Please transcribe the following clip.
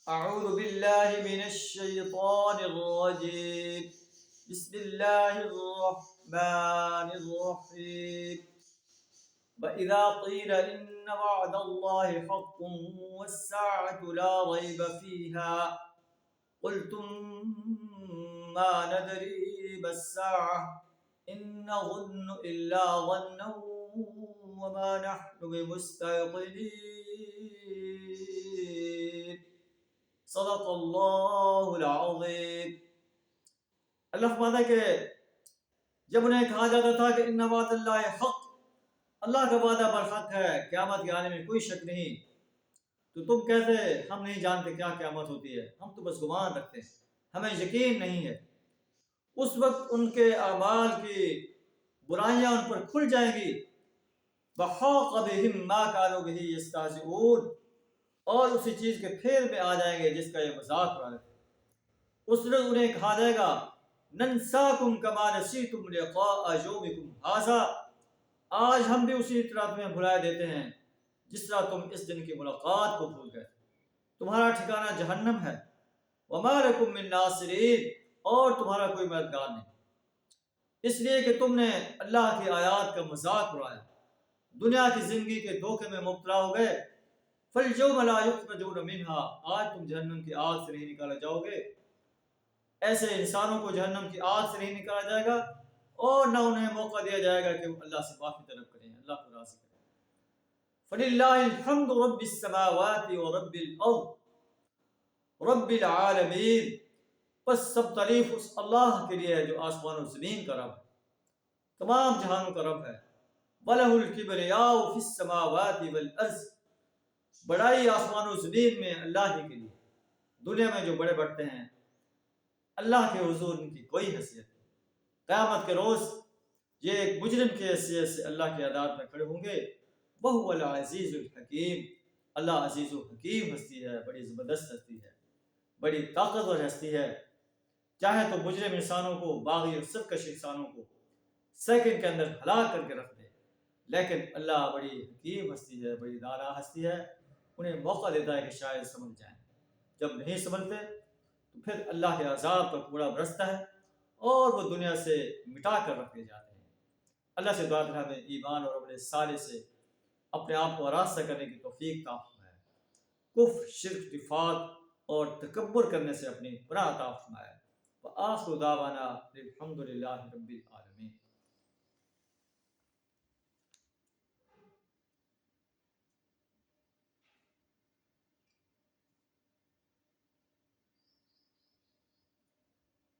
أعوذ بالله من الشيطان الرجيم. بسم الله الرحمن الرحيم. وإذا قيل إن وعد الله حق والساعة لا ريب فيها قلتم ما ندري ما الساعة إن نظن إلا ظنا وما نحن بمستيقنين. صدق اللہ العظیم. اللہ فرماتا ہے کہ جب انہیں کہا جاتا تھا کہ ان وعد اللہ حق، اللہ کا وعدہ برحق ہے، قیامت کے آنے میں کوئی شک نہیں، تو تم کہتے ہم نہیں جانتے کیا قیامت ہوتی ہے، ہم تو بس گمان رکھتے ہیں، ہمیں یقین نہیں ہے. اس وقت ان کے اعمال کی برائیاں ان پر کھل جائیں گی. وحاق بہم ما كانوا به يستهزئون، اور اسی چیز کے پھیر میں آ جائیں گے جس کا یہ مذاق اڑا رہے تھے. اس نے انہیں کہا جائے گا ننساکم کما نسیتم لقاء یومکم ھذا، آج ہم بھی اسی طرح تمہیں بھلائے دیتے ہیں جس طرح تم اس دن کی ملاقات کو بھول گئے. تمہارا ٹھکانہ جہنم ہے. وما لکم من ناصرین، اور تمہارا کوئی مددگار نہیں، اس لیے کہ تم نے اللہ کی آیات کا مذاق اڑایا، دنیا کی زندگی کے دھوکے میں مبتلا ہو گئے. فَالْيَوْمَ لَا يُخْرَجُونَ مِنْهَا، آج تم جہنم کی آگ سے نہیں نکالا جاؤ گے. ایسے انسانوں کو جہنم کی آگ سے نہیں نکالا جائے گا اور نہ انہیں موقع دیا جائے گا کہ وہ اللہ سے معافی طلب کریں، اللہ کو راضی کریں. فَلِلَّهِ الْحَمْدُ رَبِّ السَّمَاوَاتِ وَرَبِّ الْأَرْضِ رَبِّ الْعَالَمِينَ. بس سب تعریف اس اللہ کے لیے ہے جو آسمان و زمین کا رب ہے، تمام جہانوں کا رب ہے. وَلَهُ الْكِبْرِيَاءُ فِي السَّمَاوَاتِ وَالْأَرْضِ، بڑائی آسمان و زمین میں اللہ ہی کے لیے. دنیا میں جو بڑے بڑھتے ہیں اللہ کے حضور ان کی کوئی حیثیت نہیں. قیامت کے روز یہ ایک مجرم کی حیثیت سے اللہ کی عدالت میں کھڑے ہوں گے. وَهُوَ الْعَزِيزُ الْحَكِيمُ، اللہ عزیز و حکیم ہستی ہے، بڑی زبردست ہستی ہے، بڑی طاقتور ہستی ہے. چاہے تو مجرم انسانوں کو، باغی اور سرکش انسانوں کو سیکنڈ کے اندر ہلاک کر کے رکھ دے، لیکن اللہ بڑی حکیم ہستی ہے، بڑی دانا ہستی ہے. انہیں موقع دیتا ہے کہ شاید سمجھ جائیں. جب نہیں سمجھتے تو پھر اللہ کے عذاب کا کوڑا برستا ہے اور وہ دنیا سے مٹا کر رکھ دیے جاتے ہیں. اللہ سے دعا کرنا ہمیں ایمان اور عمل صالح سے اپنے آپ کو آراستہ کرنے کی توفیق عطا فرمائے، کفر، شرک، نفاق اور تکبر کرنے سے اپنی پناہ عطا فرمائے. وآخر دعوانا الحمد للہ رب العالمین.